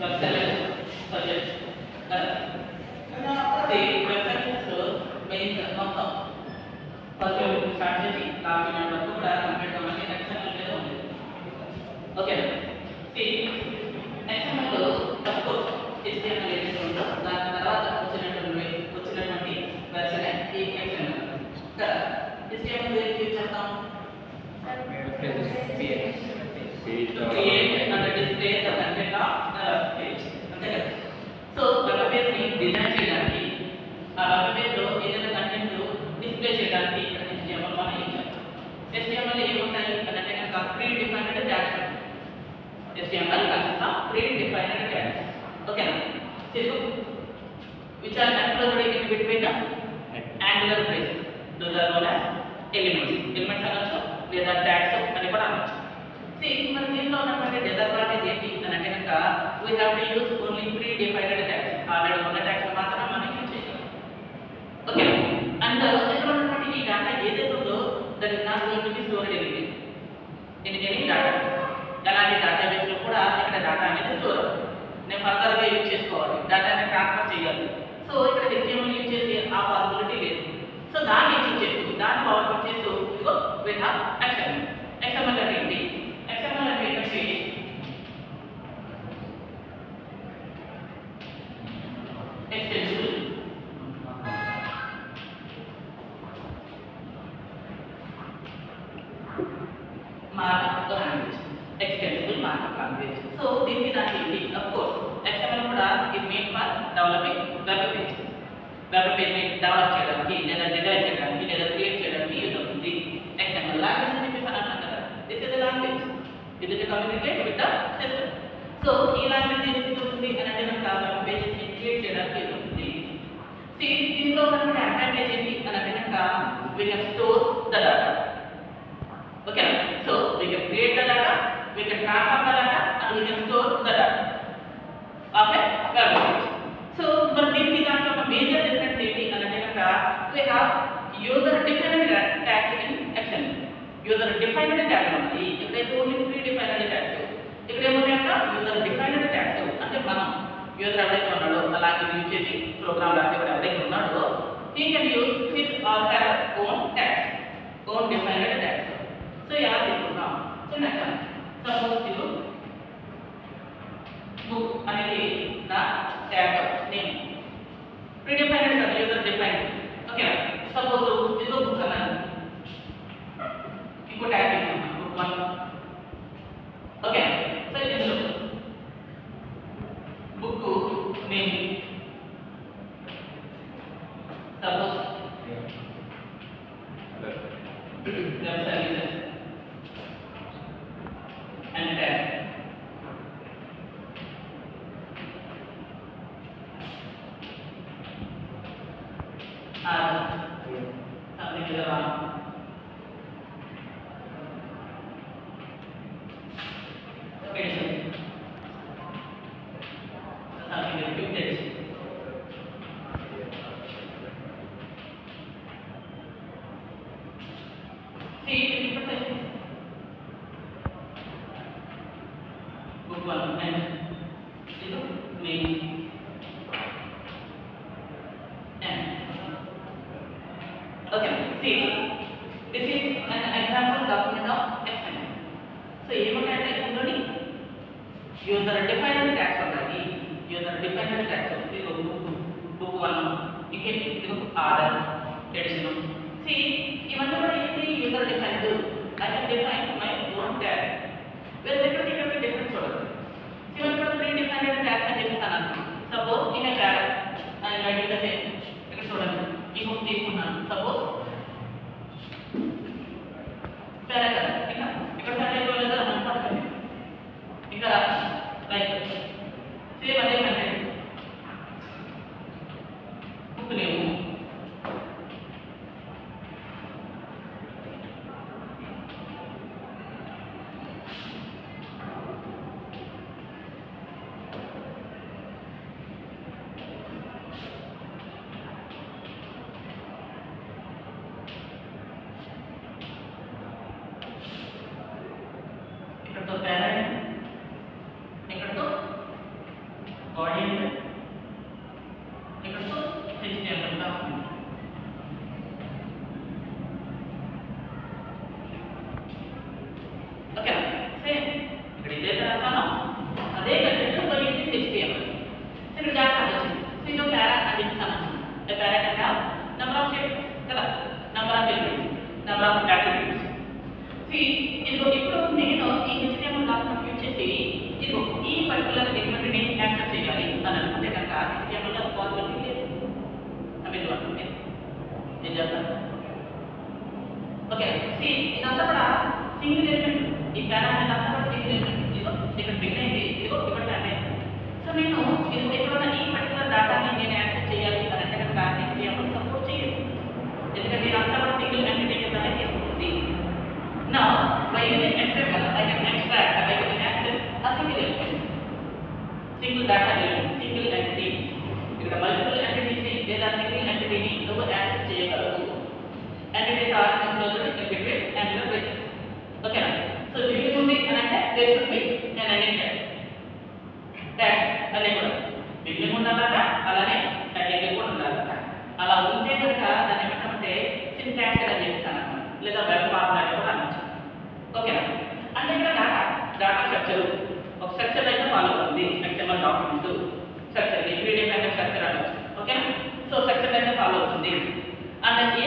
website subject. See, website is main మొత్తం first start చేసి last minute వరకు కూడా కంప్లీట్ అవ్వాలి XML మీద ఉంది. ఓకే సి XML లో తక్కువ HTML ఏదైతే ఉందో దాని తర్వాత వచ్చినటువంటి వెర్షన్ ఈ XML. కదా HTML దేనికి యూజ్ చేస్తాం? Create and display the content of the page. అంతే కదా. సో వెబ్ పేజ్ ని డిజైన్ చేయడానికి ఆ వెబ్ పేజ్ లో ఏదైనా కంటెంట్ డిస్ప్లే చేయడానికి HTML మనం యూజ్ చేస్తాం. HTML లో ఏముంటాయి అంటే కనుక pre defined tags. HTML consists of pre-defined tags. Okay na? So which are enclosed in between the angular braces. Those are known as elements. Elements అనొచ్చు లేదా tags అని కూడా అనొచ్చు. See మన దీనిలో ఉన్నటువంటి డిసడ్వాంటేజ్ ఏంటి అంటే కనుక we have to use only pre-defined tags. Already ఉన్న tags మాత్రమే మనం యూజ్ చేయగలం. ఓకే అండ్ ఇక్కడ ఉన్నటువంటి ఈ డేటా ఏదైతే ఉందో that is not going to be stored in any database. ఎలాంటి డేటాబేస్ లో కూడా ఇక్కడ డేటా అనేది స్టోర్ అవుతుంది. నేను ఫర్దర్ గా యూజ్ చేసుకోవాలి, డేటాని ట్రాన్స్ఫర్ చేయాలి. సో ఇక్కడ HTML యూజ్ చేసి ఆ పాసిబిలిటీ లేదు. సో దాన్ని యూజ్ చేస్తూ దాన్ని ఓవర్కమ్ చేస్తూ ఇదిగో we have XML. XML అంటే ఏంటి? XML అంటే ఏంటంటే extensible markup language. Extensible markup language. So this is activity. Of course, XML కూడా is made for developing web pages. Web page ని డెవలప్ చేయడానికి లేదా డిజైన్ చేయడానికి లేదా క్రియేట్ చేయడానికి యూజ్ అవుతుంది. XML లాంగ్వేజ్ అని చెప్పి అన్నాం కదా. This is the language. It is to communicate with the system. So ఈ లాంగ్వేజ్ ఏం చేస్తుంది అంటే కనుక web pages ని క్రియేట్ చేయడానికి యూజ్ అవుతుంది. See దీనిలో ఉన్న అడ్వాంటేజ్ ఏంటి అంటే కనుక we can store the data. Okay, so we can create the data, we can transform the data, and we can store the data of a web page. So, but this is a major difference we have user defined tags in XML. User defined tag only. If they only predefined tags, if they want user defined tags, అంటే మనం user ఎవరైతే ఉన్నాడో అలాగే use చేసి programme రాసేవాడు ఎవరైతే ఉన్నాడో he can use his or her own tags, own defined tags. So ఎలా తీసుకుంటాం? చిన్న ఎగ్జాంపుల్. సపోజ్ ఇది book అనేది నా ట్యాగ్ నేమ్. ప్రీడిఫైన్డ్ కదా, యూజర్ డిఫైన్డ్. ఓకే సపోజ్ ఇది బుక్ అన్నాను, ఇంకో ట్యాగ్ తీసుకుంటాం బుక్ 1. ఓకే సో ఇది book name. Suppose web services and tag. Something is wrong. Medicine. Something is fixed. See, book 1 and name and okay, see this is an example document of XML. So ఏమంటే ఇందులోని user defined tags ఉంటాయి. user defined tags ఇది book 1 ఇంకేంటి ఇది order edition. see ఇవన్నీ కూడా ఏంటి user defined. I can define my own tag. Well, there is a difference చూడండి. Even for predefined tags అని చెప్తాను. Suppose in a tag I am writing the same. ఇక్కడ చూడండి ఈ బుక్ తీసుకున్నాను. Suppose paragraph ఇక్కడ టైప్ లేదా మనం పట్టుకోండి. ఇక లైక్ సేమ్ అదే కంటెంట్ బుక్ నేమ్ పర్టికులర్ ఎలిమెంట్ని యాక్సెస్ చేయాలి అని అనుకుంటే కనుక HTML లో పాసిబిలిటీ లేదు. ఏం చేస్తారు? ఓకే, ఇదంతా కూడా సింగిల్ ఎలిమెంట్. ఈ ప్యారా అనేది అంతా కూడా సింగిల్ ఎలిమెంట్. ఇదిగో ఇక్కడ బిగిన్ అయింది, ఇదిగో ఇక్కడ టర్న్ అయింది. సో నేను ఇది ఎక్కడున్న ఈ పర్టికులర్ డేటాని నేను యాక్సెస్ చేయాలి అని అంటే కనుక HTML సపోర్ట్ చేయదు. ఎందుకంటే ఇదంతా కూడా సింగిల్ ఎంటిటీ కిందనే తీసుకుంటుంది. నా by using XML I can extract I can access a single element, single data element, single entity. ఇక్కడ మల్టిపుల్ ఎంటిటీస్ ని లేదా సింగిల్ ఎంటిటీని నువ్వు యాక్సెస్ చేయగలవు. Entities are enclosed in between angular braces. ఓకేనా? సో బిగినింగ్ ఉంది అని అంటే there should be an ending tag అనే కూడా బిగినింగ్ ఉండాలట, అలానే ఎండింగ్ కూడా ఉండాలట. అలా ఉంటే కనుక దాన్ని ఏమంటామంటే సింటాక్స్ అని చెప్తాను, లేదా వెబ్ ఫార్మాట్ అని కూడా అనొచ్చు. ఓకేనా? అంటే ఇక్కడ డేటా స్ట్రక్చర్ ఒక స్ట్రక్చర్ అయితే ఫాలో అవుతుంది. XML document structure pre defined structure అనొచ్చు. ఓకేనా? సో స్ట్రక్చర్ అయితే ఫాలో అవుతుంది. అండ్ ఈ